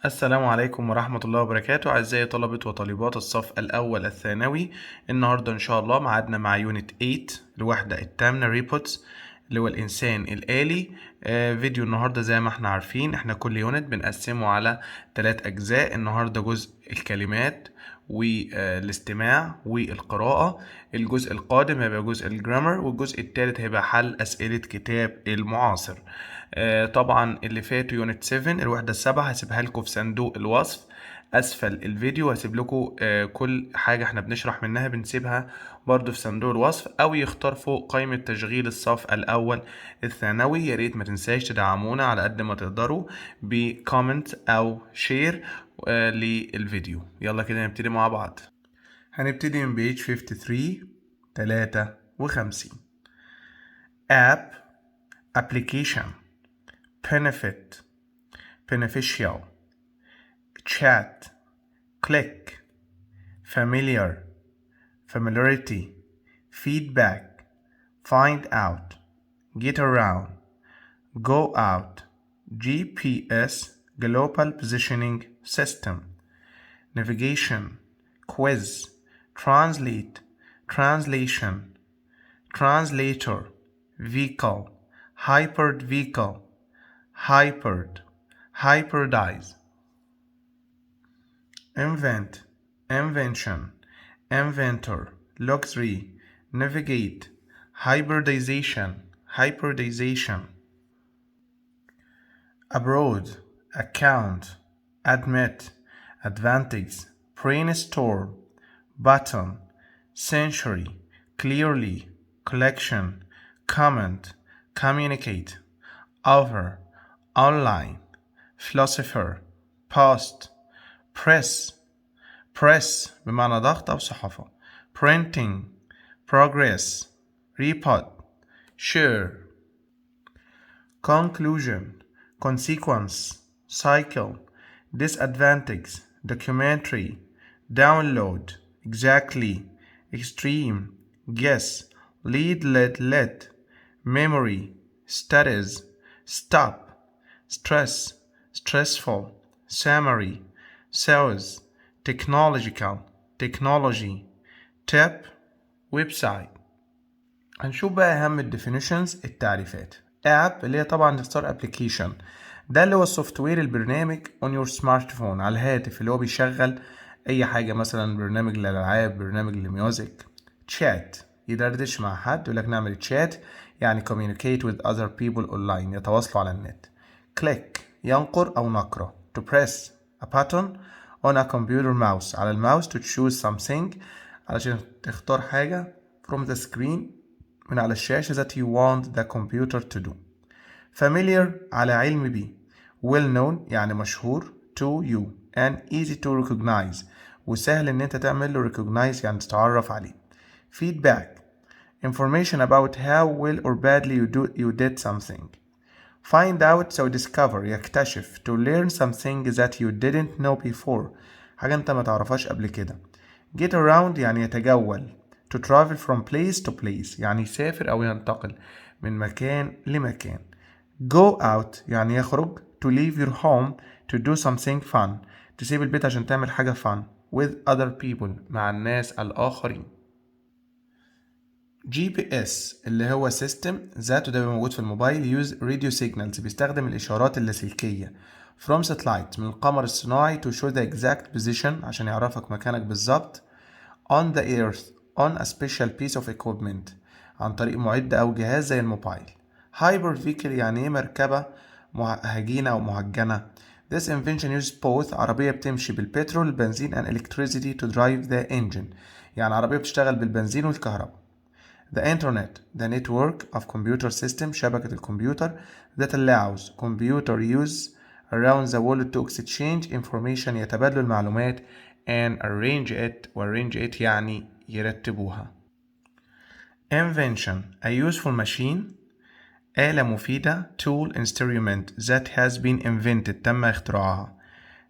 السلام عليكم ورحمة الله وبركاته أعزائي طلبة وطالبات الصف الأول الثانوي. النهاردة إن شاء الله معادنا مع يونت 8 الوحده الثامنه اللي هو الإنسان الآلي. فيديو النهاردة زي ما احنا عارفين احنا كل يونت بنقسمه على 3 أجزاء. النهاردة جزء الكلمات والاستماع والقراءة. الجزء القادم هيبقى جزء الجرامر، والجزء الثالث هيبقى حل أسئلة كتاب المعاصر. طبعا اللي فاتوا يونت 7 الوحده السابعة هسيبها لكم في صندوق الوصف اسفل الفيديو. هسيب لكم كل حاجه احنا بنشرح منها بنسيبها برضو في صندوق الوصف، او يختار فوق قائمه تشغيل الصف الاول الثانوي. يا ريت ما تنساش تدعمونا على قد ما تقدروا بكومنت او شير للفيديو. يلا كده نبتدي مع بعض. هنبتدي من بيج 53 app application benefit beneficial chat click familiar familiarity feedback find out get around go out GPS global positioning system navigation quiz translate translation translator vehicle hypered vehicle hypered hybridize invent invention inventor luxury navigate hybridization hybridization abroad account admit advantage brainstorm button century clearly collection comment communicate over online philosopher post press press بمعنى ضغط أو صحافة printing progress report share conclusion consequence cycle disadvantage documentary download exactly extreme guess lead let memory studies stop stress stressful summary sales technological technology tip website. هنشوف بقى اهم الديفينيشنز التعريفات. app اللي هي طبعا نختار application، ده اللي هو السوفت وير البرنامج on your smartphone على الهاتف اللي هو بيشغل اي حاجه، مثلا برنامج للالعاب برنامج للميوزك. chat يدردش مع حد، يقول لك نعمل chat يعني communicate with other people online يتواصلوا على النت. click ينقر او نقرة. to press a button on a computer mouse على الماوس to choose something علشان تختار حاجة from the screen من على الشاشة that you want the computer to do. familiar على علم بيه. well known يعني مشهور. to you and easy to recognize وسهل ان انت تعمل له recognize يعني تتعرف عليه. feedback information about how well or badly you did something. find out so discover يكتشف. to learn something that you didn't know before حاجة انت ما تعرفهاش قبل كده. get around يعني يتجول. to travel from place to place يعني يسافر أو ينتقل من مكان لمكان. go out يعني يخرج. to leave your home to do something fun تسيب البيت عشان تعمل حاجة fun with other people مع الناس الآخرين. GPS اللي هو سيستم ذاته ده موجود في الموبايل. use radio signals بيستخدم الإشارات اللاسلكية. from satellite من القمر الصناعي to show the exact position عشان يعرفك مكانك بالظبط. on the earth on a special piece of equipment عن طريق معدة أو جهاز زي الموبايل. hyper vehicle يعني إيه؟ مركبة هجينة أو مهجنة. this invention uses both عربية بتمشي بالبترول البنزين and electricity to drive the engine يعني عربية بتشتغل بالبنزين والكهرباء. the internet the network of computer system شبكة الكمبيوتر that allows computer use around the world to exchange information يتبادلوا المعلومات and arrange it يعني يرتبوها. invention a useful machine آلة مفيدة. tool instrument that has been invented تم اختراعها.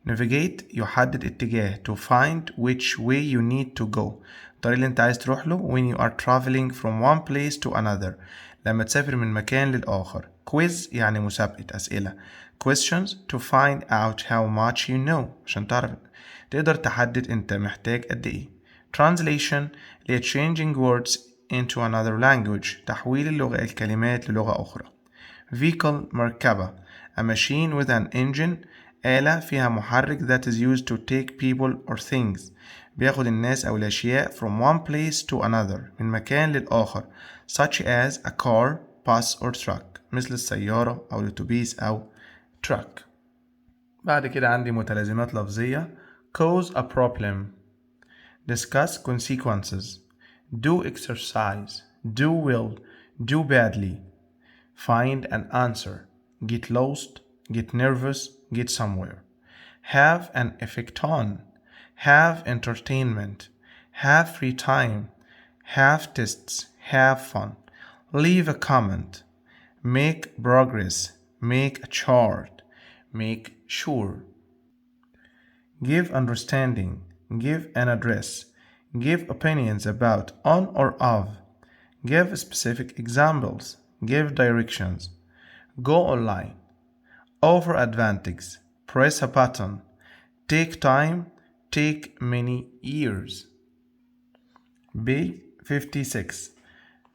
navigate يحدد اتجاه. to find which way you need to go الطريق اللي انت عايز تروح له. when you are traveling from one place to another لما تسافر من مكان للآخر. quiz يعني مسابقة أسئلة. questions to find out how much you know عشان تقدر تحدد انت محتاج قد ايه. translation اللي هي changing words into another language تحويل الكلمات للغة أخرى. vehicle مركبة a machine with an engine آلة فيها محرك that is used to take people or things بياخد الناس أو الأشياء from one place to another من مكان للآخر such as a car, bus or truck مثل السيارة أو الأتوبيس أو truck. بعد كده عندي متلازمات لفظية cause a problem, discuss consequences, do exercise, do well, do badly, find an answer, get lost, get nervous, get somewhere, have an effect on, have entertainment, have free time, have tests, have fun, leave a comment, make progress, make a chart, make sure, give understanding, give an address, give opinions about on or of, give specific examples, give directions, go online, offer advantage, press a button, take time, take many years. B 56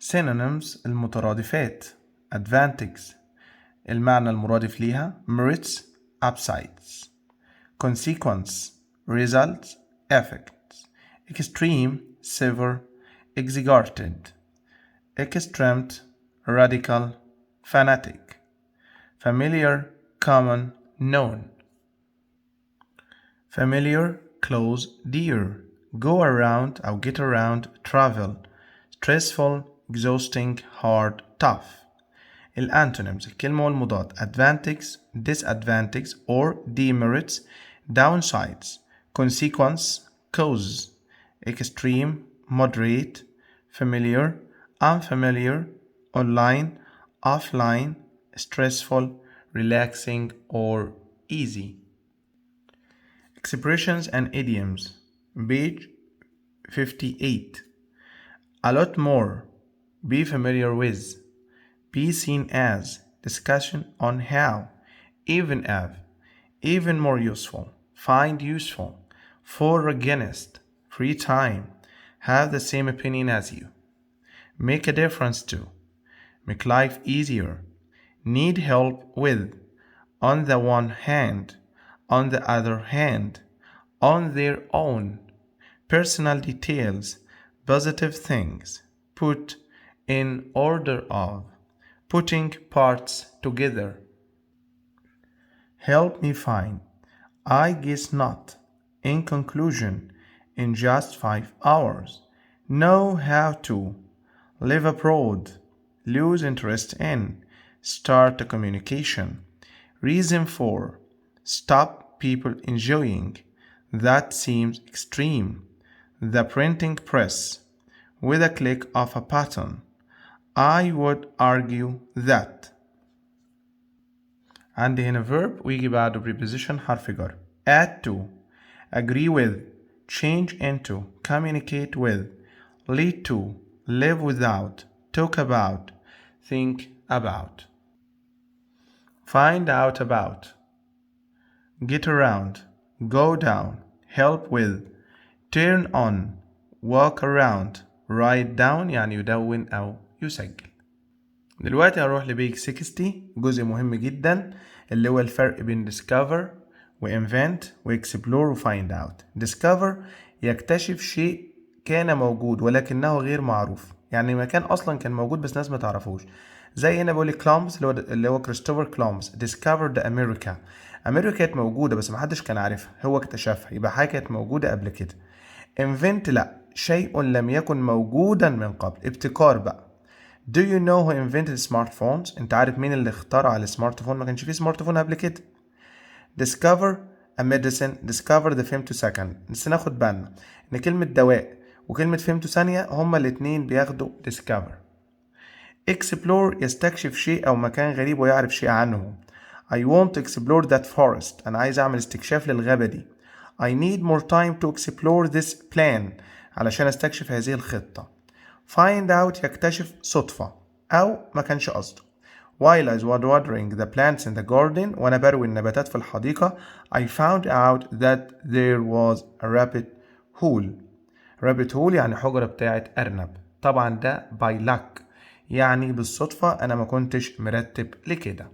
synonyms المترادفات advantage المعنى المرادف ليها merits upsides consequence results effects extreme severe exaggerated extreme radical fanatic familiar common known familiar close dear go around أو get around travel stressful exhausting hard tough. الانتونيمز الكلمة والمضاد advantage disadvantage or demerits downsides consequence cause extreme moderate familiar unfamiliar online offline stressful relaxing or easy. Expressions and idioms page 58 a lot more be familiar with be seen as discussion on how even if even more useful find useful for against free time have the same opinion as you make a difference to make life easier need help with on the one hand on the other hand on their own personal details positive things put in order of putting parts together help me find I guess not in conclusion in just 5 hours know how to live abroad lose interest in start a communication reason for stop people enjoying that seems extreme the printing press with a click of a button I would argue that عندي هنا verb ويجي بعده preposition حرف جر add to agree with change into communicate with lead to live without talk about think about find out about get around go down help with turn on walk around write down يعني يدون أو يسجل. دلوقتي هروح لبيج 60 جزء مهم جدا اللي هو الفرق بين discover و invent و explore و find out. discover يكتشف شيء كان موجود ولكنه غير معروف يعني مكان أصلا كان موجود بس ناس ما تعرفوش زي هنا بقول كولومبس اللي هو كريستوفر كولومبس discovered أمريكا كانت موجودة بس محدش كان عارفها هو اكتشفها يبقى حاجة كانت موجودة قبل كده. invent لا شيء لم يكن موجودا من قبل ابتكار بقى. Do you know who invented smartphones؟ انت عارف مين اللي اخترع السمارت فون؟ ما كانش فيه سمارت فون قبل كده. discover a medicine discover the femtosecond بس ناخد بالنا ان كلمة دواء وكلمة فيمتوثانية هما الاتنين بياخدوا discover. explore يستكشف شيء او مكان غريب ويعرف شيء عنه. I want to explore that forest انا عايز اعمل استكشاف للغابة دي. I need more time to explore this plan علشان استكشف هذه الخطة. find out يكتشف صدفة أو ما كانش قصده While I was watering the plants in the garden وأنا بروي النباتات في الحديقة I found out that there was a rabbit hole. rabbit hole يعني حجرة بتاعت أرنب. طبعا ده by luck يعني بالصدفة أنا ما كنتش مرتب لكده.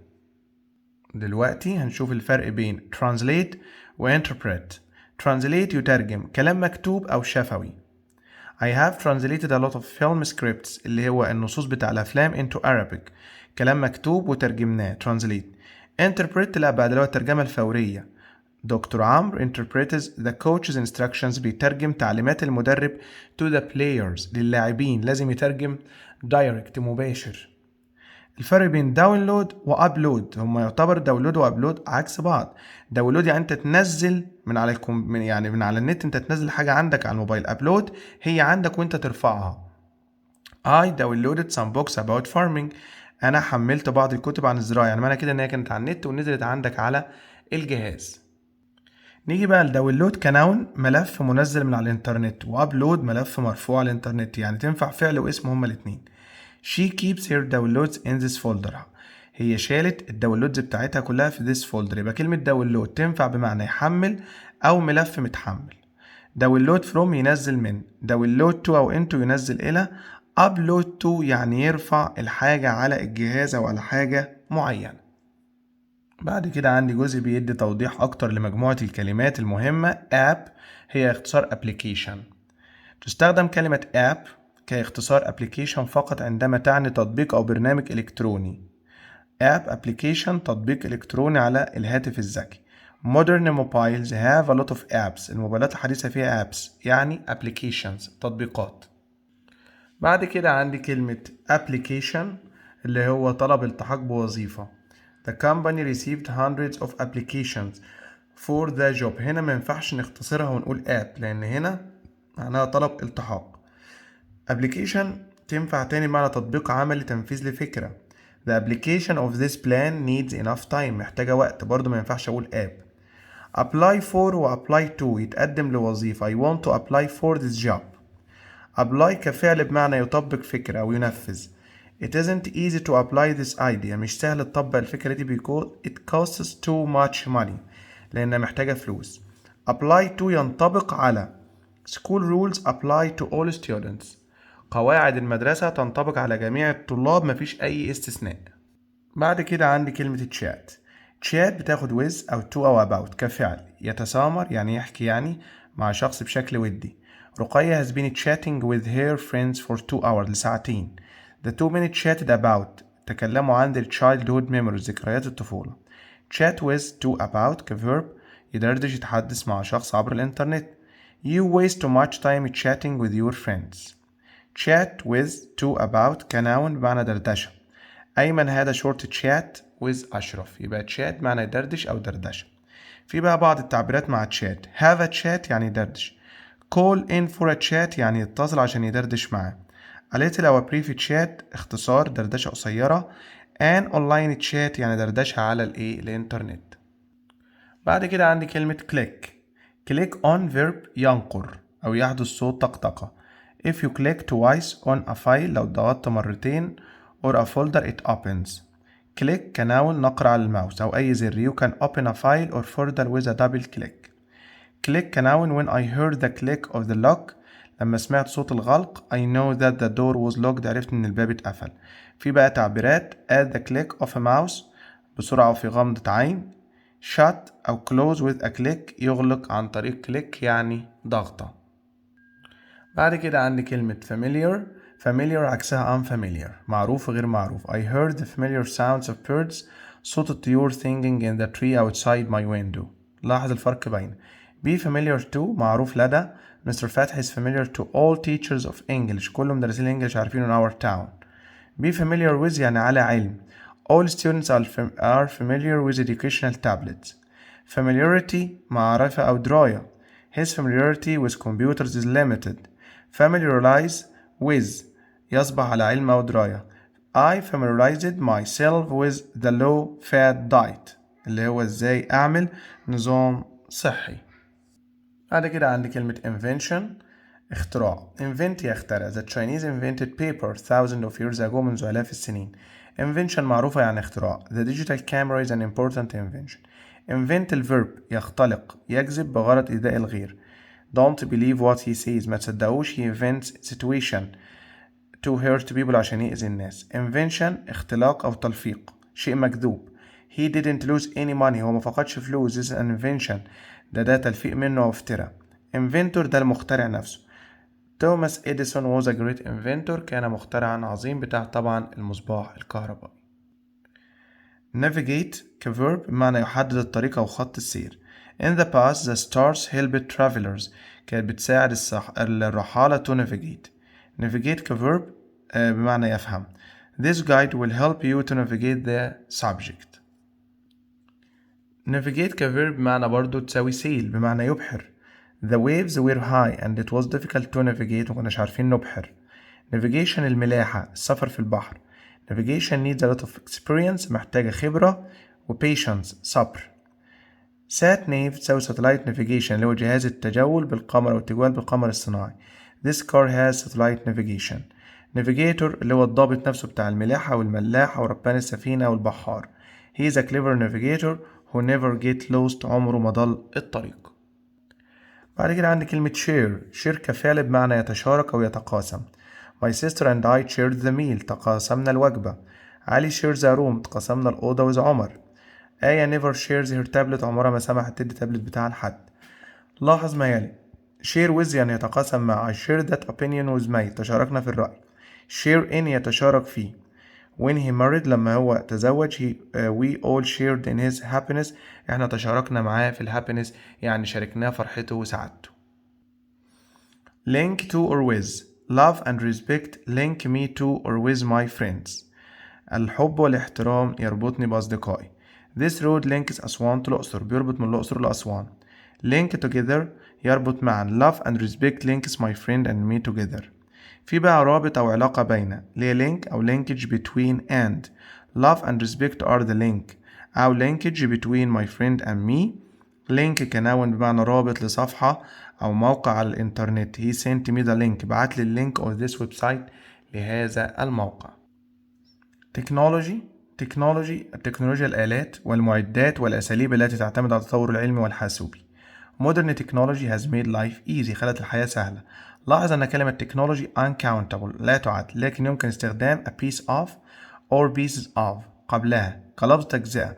دلوقتي هنشوف الفرق بين translate و interpret. translate يترجم كلام مكتوب أو شفوي. I have translated a lot of film scripts اللي هو النصوص بتاع الأفلام into Arabic. كلام مكتوب وترجمناه translate. interpret لا بعد اللي هو الترجمة الفورية. دكتور عمرو interprets the coach's instructions بيترجم تعليمات المدرب to the players للاعبين لازم يترجم direct مباشر. الفرق بين داونلود وابلود هما يعتبر داونلود وابلود عكس بعض. داونلود يعني انت تنزل من على من على النت انت تنزل حاجه عندك على الموبايل. ابلود هي عندك وانت ترفعها. I downloaded some books about farming. انا حملت بعض الكتب عن الزراعه يعني معنى كده ان هي كانت على النت ونزلت عندك على الجهاز. نيجي بقى لداونلود كنون ملف منزل من على الانترنت وابلود ملف مرفوع على الانترنت يعني تنفع فعل واسم هما الاتنين. She keeps her downloads in this folder. هي شالت الداونلودز بتاعتها كلها في this folder. يبقى كلمة داونلود تنفع بمعنى يحمل أو ملف متحمل. داونلود from ينزل من. داونلود to أو into ينزل إلى. upload to يعني يرفع الحاجة على الجهاز أو على حاجة معينة. بعد كده عندي جزء بيدي توضيح أكتر لمجموعة الكلمات المهمة. app هي اختصار application. تستخدم كلمة app كاختصار application فقط عندما تعني تطبيق أو برنامج إلكتروني. app application تطبيق إلكتروني على الهاتف الذكي. modern mobiles have a lot of apps. الموبايلات الحديثة فيها apps يعني applications تطبيقات. بعد كده عندي كلمة application اللي هو طلب التحاق بوظيفة. The company received hundreds of applications for the job. هنا ما ينفعش نختصرها ونقول app لأن هنا معناها طلب التحاق. application تنفع تاني معنى تطبيق عملي تنفيذ لفكرة. The application of this plan needs enough time. محتاجة وقت برضو ما ينفعش أقول app. apply for و apply to يتقدم لوظيفة. I want to apply for this job. apply كفعل بمعنى يطبق فكرة أو ينفذ. It isn't easy to apply this idea. مش سهل تطبق الفكرة دي because it costs too much money. لأنها محتاجة فلوس. apply to ينطبق على. school rules apply to all students. قواعد المدرسة تنطبق على جميع الطلاب مفيش أي استثناء. بعد كده عندي كلمة chat. chat بتاخد with أو to أو about كفعل. يتسامر يعني يحكي يعني مع شخص بشكل ودي. رقية has been chatting with her friends for 2 hours لساعتين. The 2 men chatted about تكلموا عن their childhood memories ذكريات الطفولة. chat with to about كverb يدردش يتحدث مع شخص عبر الإنترنت. You waste too much time chatting with your friends. chat with to about كنون بمعنى دردشة. أيمن هذا short chat with أشرف. يبقى chat معنى يدردش أو دردشة. في بقى بعض التعبيرات مع chat. have a chat يعني يدردش. call in for a chat يعني يتصل عشان يدردش معاه. a little أو a brief chat اختصار دردشة قصيرة. an online chat يعني دردشة على الإنترنت. بعد كده عندي كلمة click. click on verb ينقر أو يحدث صوت طقطقة. if you click twice on a file لو ضغطت مرتين or a folder it opens. click كنون نقر على الماوس أو أي زر. you can open a file or folder with a double click. click كنون when I heard the click of the lock لما سمعت صوت الغلق I know that the door was locked عرفت إن الباب اتقفل. في بقى تعبيرات at the click of a mouse بسرعة وفي غمضة عين. shut أو close with a click يغلق عن طريق click يعني ضغطة. بعد كده عندي كلمة familiar. familiar عكسها unfamiliar معروف وغير معروف. I heard the familiar sounds of birds صوت الطيور singing in the tree outside my window. لاحظ الفرق بين be familiar to معروف لدى. مستر فتحي is familiar to all teachers of English كل مدرسين الإنجليش عارفين in our town. be familiar with يعني على علم. all students are familiar with educational tablets. familiarity معرفة أو دراية. his familiarity with computers is limited. familiarize with يصبح على علم أو دراية. I familiarized myself with the low fat diet اللي هو ازاي أعمل نظام صحي. بعد كده عندي كلمة invention اختراع. invent يخترع. The Chinese invented paper thousands of years ago منذ آلاف السنين. invention معروفة يعني اختراع. The digital camera is an important invention. invent الفيرب يختلق يجذب بغرض إيذاء الغير. don't believe what he says ما تصدقوش. he invents situation to hurt people عشان يأذي الناس. invention اختلاق أو تلفيق شيء مكذوب. he didn't lose any money هو ما فقدش فلوس. this is an invention ده تلفيق منه أو افتراء. inventor ده المخترع نفسه. توماس إديسون was a great inventor كان مخترعا عظيم بتاع طبعا المصباح الكهربائي. navigate كverb بمعنى يحدد الطريق أو خط السير. in the past the stars helped travelers كانت بتساعد الرحالة to navigate. navigate كverb بمعنى يفهم. this guide will help you to navigate the subject. navigate كverb بمعنى برضو تساوي sail بمعنى يبحر. the waves were high and it was difficult to navigate ومكناش عارفين نبحر. navigation الملاحة السفر في البحر. navigation needs a lot of experience محتاجة خبرة و patience صبر. sat nav تساوي satellite navigation اللي هو جهاز التجول بالقمر أو التجوال بالقمر الصناعي. this car has satellite navigation. navigator اللي هو الضابط نفسه بتاع الملاحة والملاح وربان السفينة والبحار. he is a clever navigator who never get lost عمره ما ضل الطريق. بعد كده عندي كلمة share كفعل بمعنى يتشارك أو يتقاسم. My sister and I shared the meal تقاسمنا الوجبة. علي shares a room تقاسمنا الأوضة with عمر. آية never shares her tablet عمرها ما سمحت تدي تابلت بتاعها لحد. لاحظ ما يلي. share with يعني يتقاسم مع. I shared that opinion with May تشاركنا في الرأي. share in يتشارك فيه. when he married لما هو تزوج we all shared in his happiness احنا تشاركنا معاه في الهابينس يعني شاركناه فرحته وسعادته. link to or with love and respect link me to or with my friends. الحب والاحترام يربطني بأصدقائي. this road links أسوان to الأقصر بيربط من الأقصر لأسوان. link together يربط معا. love and respect links my friend and me together. في بقى رابط أو علاقة بين اللي هي link أو linkage between and. love and respect are the link أو linkage between my friend and me. link كنون بمعنى رابط لصفحة أو موقع على الإنترنت. he sent me the link بعت لي اللينك of this website لهذا الموقع. التكنولوجيا الآلات والمعدات والأساليب التي تعتمد على التطور العلمي والحاسوبي. modern technology has made life easy خلت الحياة سهلة. لاحظ أن كلمة technology uncountable لا تعد لكن يمكن استخدام a piece of or pieces of قبلها كلفظ تجزئة.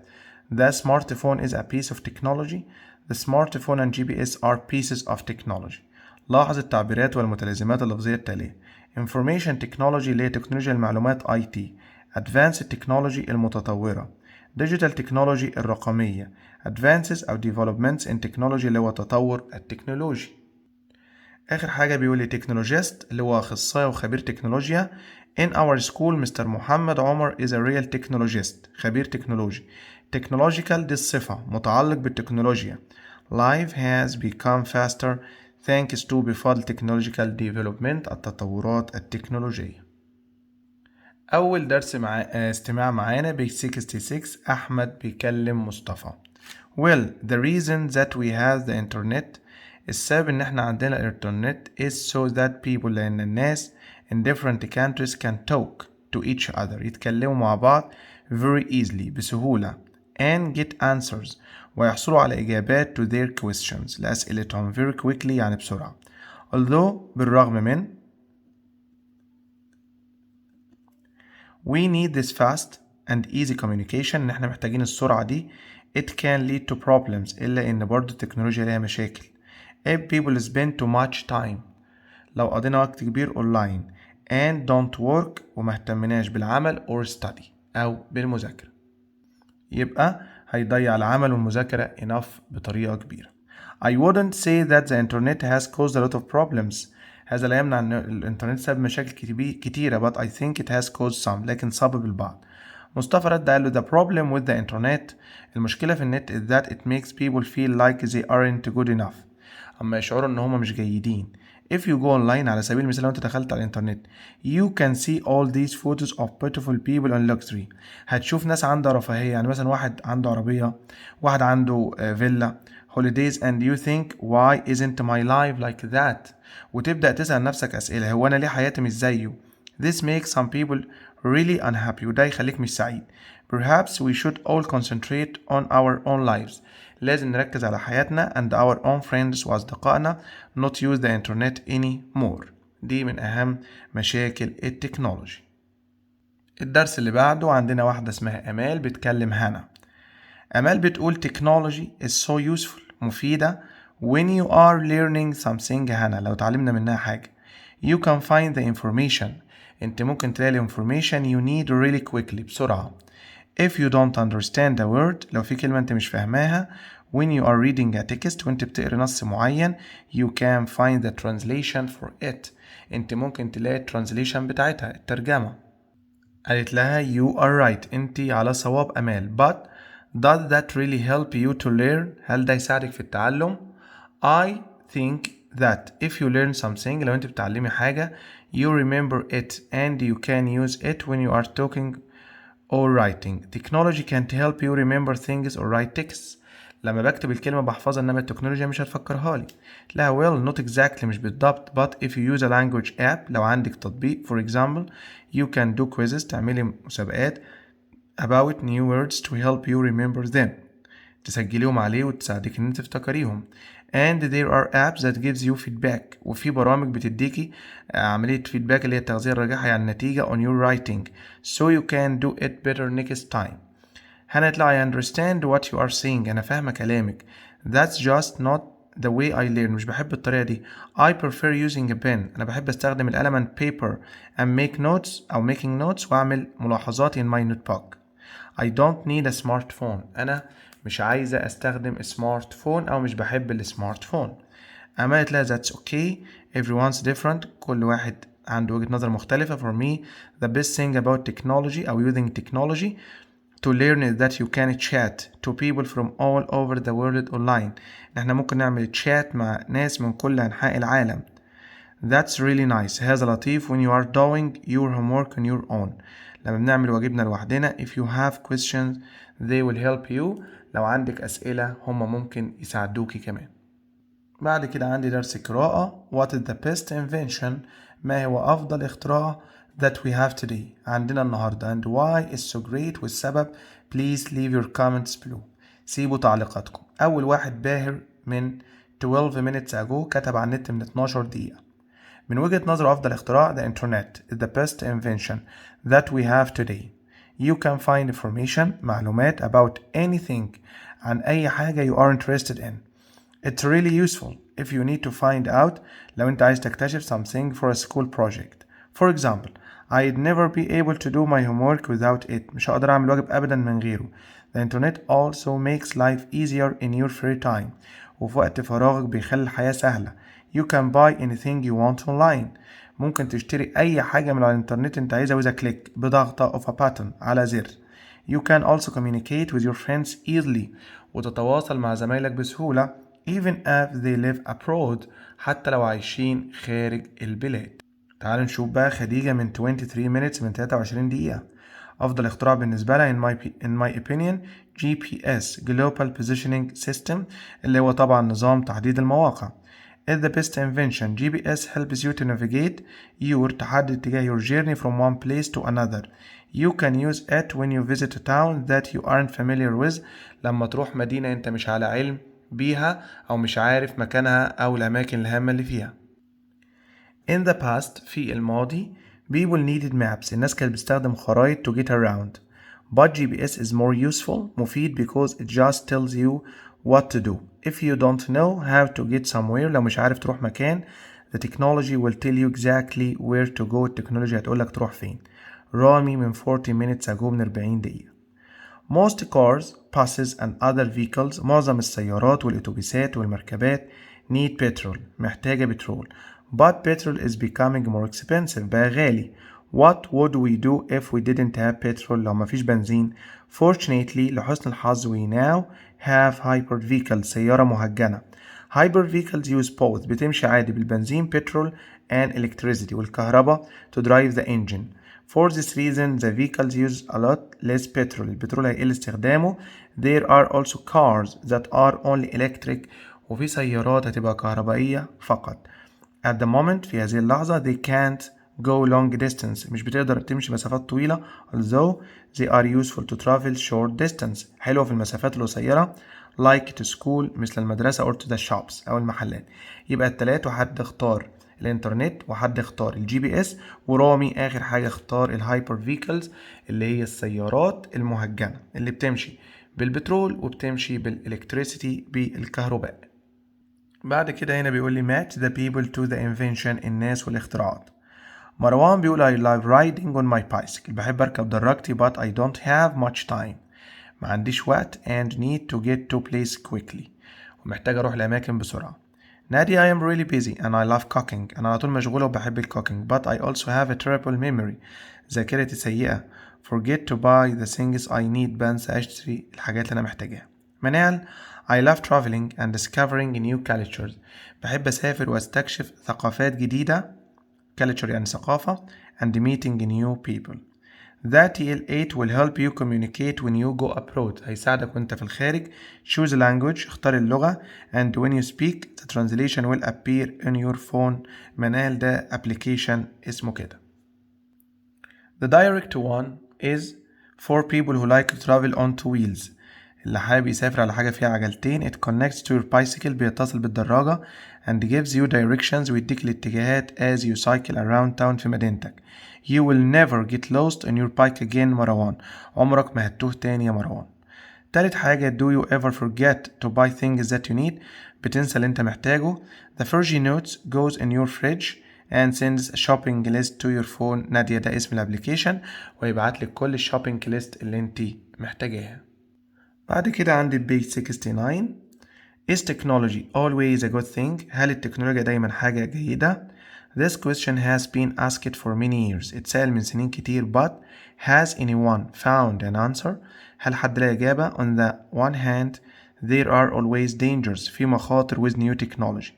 The smartphone is a piece of technology. The smartphone and GPS are pieces of technology. لاحظ التعبيرات والمتلازمات اللفظية التالية. information technology اللي هي تكنولوجيا المعلومات IT. advanced technology المتطورة. digital technology الرقمية. advances أو developments in technology اللي هو تطور التكنولوجي. آخر حاجة بيقول لي technologist اللي هو أخصائي وخبير تكنولوجيا. in our school مستر محمد عمر is a real technologist خبير تكنولوجي. technological دي الصفة متعلق بالتكنولوجيا. life has become faster thanks to بفضل technological development التطورات التكنولوجية. أول درس استماع معانا page 66 أحمد بيكلم مصطفى. well the reason that we have the internet السبب إن إحنا عندنا الإنترنت is so that people لأن الناس in different countries can talk to each other يتكلموا مع بعض very easily بسهولة and get answers ويحصلوا على إجابات to their questions لأسئلتهم very quickly يعني بسرعة. although بالرغم من we need this fast and easy communication إن إحنا محتاجين السرعة دي it can lead to problems إلا إن برضو التكنولوجيا لها مشاكل. if people spend too much time لو قضينا وقت كبير online and don't work وما اهتمناش بالعمل or study أو بالمذاكرة يبقى هيضيع العمل والمذاكرة enough بطريقة كبيرة. I wouldn't say that the internet has caused a lot of problems هذا لا يمنع أن الإنترنت سبب مشاكل كتيرة but I think it has caused some لكن سبب البعض. مصطفى رد قال له the problem with the internet المشكلة في النت is that it makes people feel like they aren't good enough أما يشعروا إن هما مش جيدين. if you go online على سبيل المثال لو أنت دخلت على الإنترنت you can see all these photos of beautiful people and luxury هتشوف ناس عندها رفاهية يعني مثلا واحد عنده عربية واحد عنده فيلا holidays and you think why isn't my life like that وتبدأ تسأل نفسك أسئلة هو أنا ليه حياتي مش زيه. this makes some people really unhappy وده يخليك مش سعيد. Perhaps we should all concentrate on our own lives. لازم نركز على حياتنا and our own friends وأصدقائنا not use the internet anymore. دي من أهم مشاكل التكنولوجي. الدرس اللي بعده عندنا واحدة اسمها أمال بتكلم هانا. أمال بتقول technology is so useful مفيدة when you are learning something. هانا لو تعلمنا منها حاجة you can find the information. انت ممكن تلاقي information you need really quickly بسرعة. if you don't understand the word لو في كلمة انت مش فاهماها when you are reading a text وانت بتقري نص معين you can find the translation for it. انت ممكن تلاقي translation بتاعتها الترجمة. قالت لها you are right انت على صواب أمال but does that really help you to learn؟ هل ده يساعدك في التعلم؟ I think that if you learn something لو انت بتعلمي حاجة you remember it and you can use it when you are talking or writing. Technology can't help you remember things or write texts. لما بكتب الكلمة بحفظها انما التكنولوجيا مش هتفكرها لي. لا well not exactly مش بالضبط but if you use a language app لو عندك تطبيق for example you can do quizzes تعملي مسابقات about new words to help you remember them. تسجليهم عليه وتساعدك ان انت تفتكريهم. and there are apps that gives you feedback وفي برامج بتديكي عملية feedback اللي هي التغذية الراجحة على النتيجة on your writing so you can do it better next time. هنطلع I understand what you are saying أنا فاهمة كلامك. that's just not the way I learn مش بحب الطريقة دي. I prefer using a pen أنا بحب أستخدم القلم and paper and make notes أو making notes وأعمل ملاحظات in my notebook. I don't need a smartphone أنا مش عايزة أستخدم سمارت فون أو مش بحب السمارت فون. أما قالت لها that's okay everyone's different كل واحد عنده وجهة نظر مختلفة. for me the best thing about technology أو using technology to learn is that you can chat to people from all over the world online. احنا ممكن نعمل chat مع ناس من كل أنحاء العالم. That's really nice هذا لطيف when you are doing your homework on your own لما بنعمل واجبنا لوحدنا. if you have questions they will help you لو عندك أسئلة هما ممكن يساعدوكي كمان. بعد كده عندي درس قراءة. What is the best invention ما هو أفضل اختراع that we have today عندنا النهاردة and why is so great والسبب. please leave your comments below سيبوا تعليقاتكم. أول واحد باهر من 12 minutes ago كتب على النت من 12 دقيقة. من وجهة نظر أفضل اختراع the internet is the best invention that we have today. You can find information معلومات about anything عن أي حاجة you are interested in. It's really useful if you need to find out لو أنت عايز تكتشف something for a school project. For example, I'd never be able to do my homework without it. مش هقدر أعمل واجب أبدا من غيره. The internet also makes life easier in your free time. وفي وقت فراغك بيخلي الحياة سهلة. You can buy anything you want online. ممكن تشتري أي حاجة من على الإنترنت أنت عايزها with a click بضغطة of a button على زر. You can also communicate with your friends easily وتتواصل مع زمايلك بسهولة even if they live abroad حتى لو عايشين خارج البلاد. تعالوا نشوف بقى خديجة من 23 minutes من 23 دقيقة. أفضل اختراع بالنسبة لها in my opinion GPS Global Positioning System اللي هو طبعا نظام تحديد المواقع. is the best invention. GPS helps you to navigate your تحدد اتجاه your journey from one place to another. You can use it when you visit a town that you aren't familiar with لما تروح مدينة انت مش على علم بيها أو مش عارف مكانها أو الأماكن الهامة اللي فيها. In the past في الماضي people needed maps الناس كانت بتستخدم خرائط to get around. But GPS is more useful مفيد because it just tells you what to do. If you don't know how to get somewhere لو مش عارف تروح مكان the technology will tell you exactly where to go. التكنولوجيا هتقولك تروح فين. رامي من 40 minutes ago من 40 دقيقة. Most cars, buses and other vehicles معظم السيارات والأتوبيسات والمركبات need petrol محتاجة بترول. But petrol is becoming more expensive بقى غالي. What would we do if we didn't have petrol لو مفيش بنزين؟ Fortunately لحسن الحظ we now have hybrid vehicles سيارة مهجنة. Hybrid vehicles use both بتمشي عادي بالبنزين petrol and electricity والكهرباء to drive the engine. For this reason the vehicles use a lot less petrol. البترول هيقل استخدامه. There are also cars that are only electric وفي سيارات هتبقى كهربائية فقط. At the moment في هذه اللحظة they can't go long distance مش بتقدر تمشي مسافات طويلة although they are useful to travel short distance حلوة في المسافات القصيرة like to school مثل المدرسة or to the shops أو المحلات. يبقى التلات وحد اختار الانترنت وحد اختار الجي بي اس ورامي آخر حاجة اختار الهايبر فيكلز اللي هي السيارات المهجنة اللي بتمشي بالبترول وبتمشي بالإلكتريسيتي بالكهرباء. بعد كده هنا بيقول لي match the people to the invention الناس والاختراعات. مروان بيقول I love riding on my bicycle بحب أركب دراجتي but I don't have much time ما عنديش وقت and need to get to place quickly ومحتاج أروح لأماكن بسرعة. نادي I am really busy and I love cooking أنا على طول مشغولة وبحب الكوكينج but I also have a terrible memory ذاكرتي سيئة forget to buy the things I need بنسى أشتري الحاجات اللي أنا محتاجها. منال I love traveling and discovering new cultures بحب أسافر وأستكشف ثقافات جديدة culture يعني ثقافة and meeting new people. That TL8 will help you communicate when you go abroad هيساعدك وانت في الخارج. Choose a language اختار اللغة and when you speak the translation will appear in your phone. منال ده application اسمه كده. The direct one is for people who like to travel on two wheels اللي حابب يسافر على حاجة فيها عجلتين. It connects to your bicycle بيتصل بالدراجة and gives you directions ويديك الاتجاهات as you cycle around town في مدينتك. You will never get lost on your bike again مروان عمرك ما هتتوه تاني يا مروان. تالت حاجة do you ever forget to buy things that you need بتنسى اللي انت محتاجه. The Fergie notes goes in your fridge and sends a shopping list to your phone. نادية ده اسم الابليكيشن ويبعت لك كل الشوبينج ليست اللي انت محتاجاها. بعد كده عندي page 69 Is technology always a good thing؟ هل التكنولوجيا دايما حاجة جيدة؟ This question has been asked for many years. اتسأل من سنين كتير but has anyone found an answer؟ هل حد له إجابة؟ On the one hand there are always dangers في مخاطر with new technology.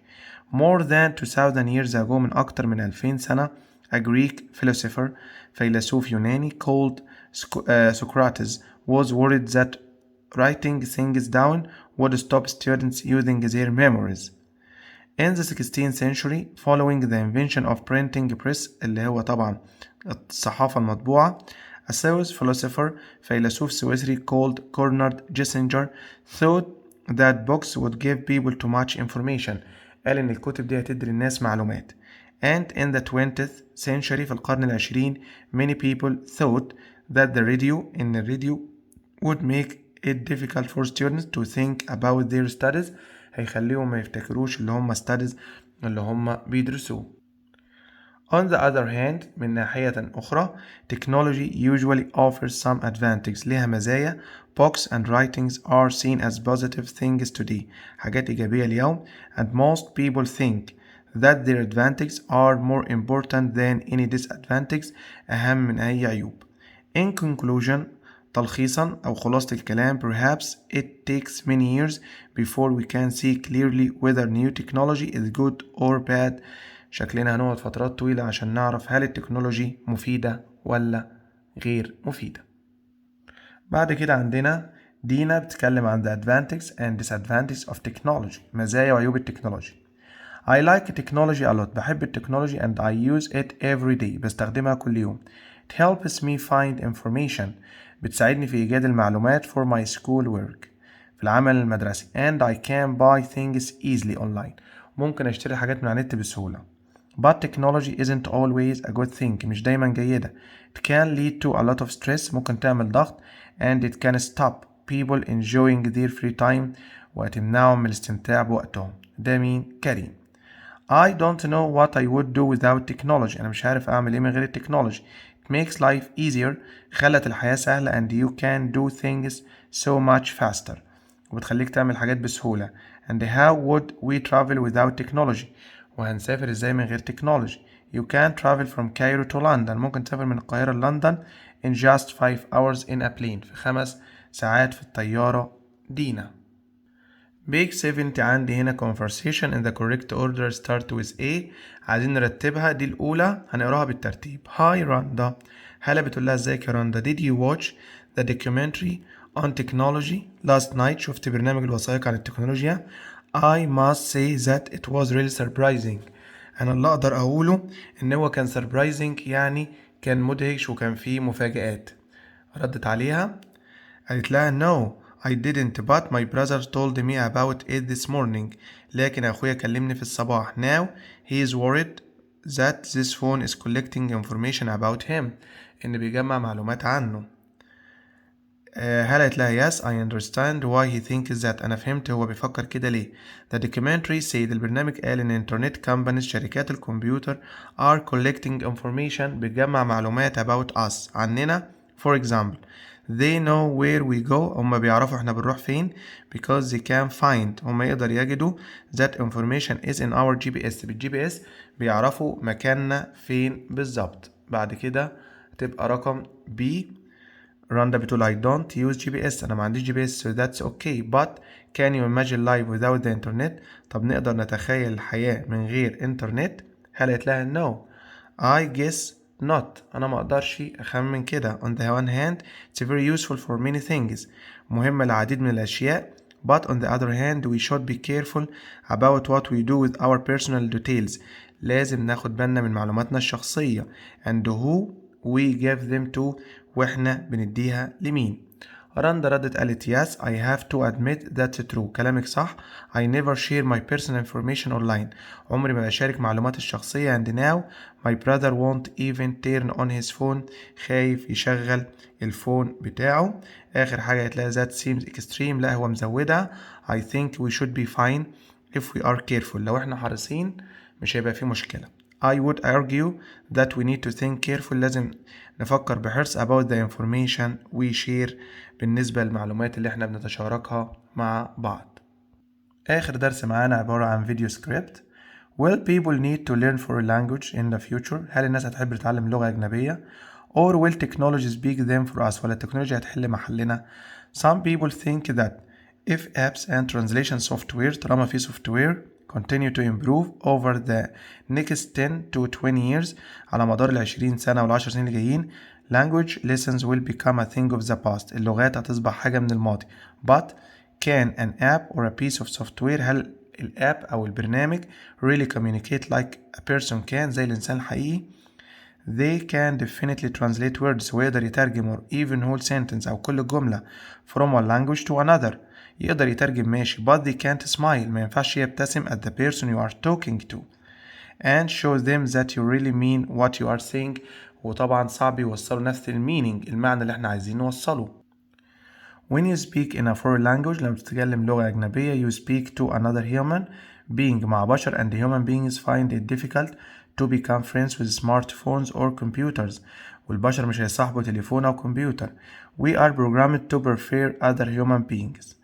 More than 2000 years ago من أكتر من 2000 سنة a Greek philosopher فيلسوف يوناني called Socrates was worried that writing things down would stop students using their memories. In the 16th century, following the invention of printing press اللي هو طبعا الصحافة المطبوعة, a Swiss philosopher فيلسوف سويسري called Cornard Gessinger thought that books would give people too much information. قال إن الكتب دي هتدي الناس معلومات. And in the 20th century في القرن العشرين, many people thought that the radio إن الراديو would make it difficult for students to think about their studies هيخليهم ما يفتكروش اللي هم studies اللي هم بيدرسوه. On the other hand من ناحية أخرى technology usually offers some advantages لها مزايا. Books and writings are seen as positive things today حاجات إيجابية اليوم and most people think that their advantages are more important than any disadvantages أهم من أي عيوب. In conclusion تلخيصا أو خلاصة الكلام perhaps it takes many years before we can see clearly whether new technology is good or bad. شكلنا هنقعد فترات طويلة عشان نعرف هل التكنولوجي مفيدة ولا غير مفيدة. بعد كده عندنا دينا بتتكلم عن the advantages and disadvantages of technology مزايا وعيوب التكنولوجي. I like technology a lot بحب التكنولوجي and I use it every day بستخدمها كل يوم. It helps me find information بتساعدني في إيجاد المعلومات for my school work في العمل المدرسي and I can buy things easily online ممكن أشتري حاجات من على النت بسهولة. But technology isn't always a good thing مش دايما جيدة. It can lead to a lot of stress ممكن تعمل ضغط and it can stop people enjoying their free time وتمنعهم من الاستمتاع بوقتهم. ده مين؟ كريم. I don't know what I would do without technology أنا مش عارف أعمل إيه من غير التكنولوجي. It makes life easier خلت الحياة سهلة and you can do things so much faster وبتخليك تعمل حاجات بسهولة. And how would we travel without technology وهنسافر ازاي من غير تكنولوجي. You can travel from Cairo to London ممكن تسافر من القاهرة لندن in just 5 hours in a plane في 5 ساعات في الطيارة. دينا. Page 70 عندي هنا conversation in the correct order start with A عايزين نرتبها. دي الأولى هنقراها بالترتيب. Hi رندا. هلا بتقول لها ازيك يا رندا. Did you watch the documentary on technology last night؟ شفت برنامج الوثائق عن التكنولوجيا. I must say that it was really surprising. انا اللي اقدر اقوله ان هو كان surprising، يعني كان مدهش وكان فيه مفاجآت. ردت عليها قالت لها no I didn't but my brother told me about it this morning. لكن أخويا كلمني في الصباح. Now he is worried that this phone is collecting information about him. إن بيجمع معلومات عنه. هل قالت لها yes I understand why he thinks that. أنا فهمت هو بيفكر كده ليه. The documentary said البرنامج قال إن internet companies شركات الكمبيوتر are collecting information بتجمع معلومات about us عننا. For example they know where we go. هما بيعرفوا احنا بنروح فين because they can find. هما يقدر يجدوا that information is in our GPS. بالجي بي اس بيعرفوا مكاننا فين بالظبط. بعد كده تبقى رقم B. رندا بتقول I don't use GPS. أنا ما عنديش GPS so that's okay but can you imagine life without the internet. طب نقدر نتخيل الحياة من غير إنترنت؟ هل قالت لها no I guess not. أنا ما أقدرش أخمن كده. On the one hand it's very useful for many things. مهمة للعديد من الأشياء. But on the other hand we should be careful about what we do with our personal details. لازم ناخد بالنا من معلوماتنا الشخصية and who we give them to. واحنا بنديها لمين. رندا ردت قالت yes I have to admit that's true. كلامك صح. I never share my personal information online. عمري ما بشارك معلوماتي الشخصية and now my brother won't even turn on his phone. خايف يشغل الفون بتاعه. آخر حاجة قالت لها that seems extreme. لا هو مزودها. I think we should be fine if we are careful. لو احنا حريصين مش هيبقى في مشكلة. I would argue that we need to think careful. لازم نفكر بحرص about the information we share. بالنسبة للمعلومات اللي احنا بنتشاركها مع بعض. آخر درس معانا عبارة عن فيديو سكريبت. Will people need to learn foreign language in the future. هل الناس هتحب تتعلم لغة أجنبية؟ Or will technology speak them for us. ولا التكنولوجيا هتحل محلنا؟ Some people think that if apps and translation software طالما في software continue to improve over the next 10 to 20 years على مدار 20 سنة وال10 سنين اللي جايين language lessons will become a thing of the past. اللغات هتصبح حاجة من الماضي. But can an app or a piece of software هل الاب او البرنامج really communicate like a person can زي الانسان الحقيقي؟ They can definitely translate words. ويقدر يترجم or even whole sentence او كل جملة from one language to another. يقدر يترجم ماشي but they can't smile. ما ينفعش يبتسم at the person you are talking to and show them that you really mean what you are saying. وطبعا صعب يوصلوا نفس المعنى اللي احنا عايزين نوصله. When you speak in a foreign language لما تتكلم لغة أجنبية you speak to another human being مع بشر and human beings find it difficult to become friends with smartphones or computers. والبشر مش هيصاحبوا تليفون أو كمبيوتر. We are programmed to prefer other human beings.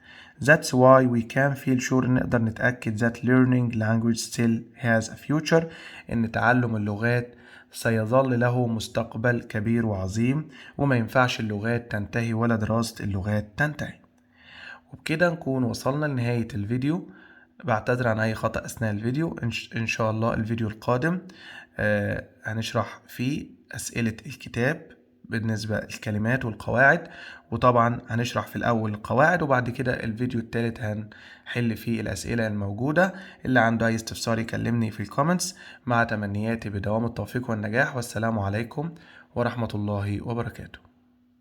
That's why we can feel sure نقدر نتأكد that learning language still has a future. إن تعلم اللغات سيظل له مستقبل كبير وعظيم وما ينفعش اللغات تنتهي ولا دراسة اللغات تنتهي. وبكده نكون وصلنا لنهاية الفيديو. بعتذر عن أي خطأ أثناء الفيديو. إن شاء الله الفيديو القادم هنشرح فيه أسئلة الكتاب بالنسبة للكلمات والقواعد. وطبعا هنشرح في الأول القواعد وبعد كده الفيديو الثالث هنحل فيه الأسئلة الموجودة. اللي عنده أي استفسار يكلمني في الكومنتس. مع تمنياتي بدوام التوفيق والنجاح والسلام عليكم ورحمة الله وبركاته.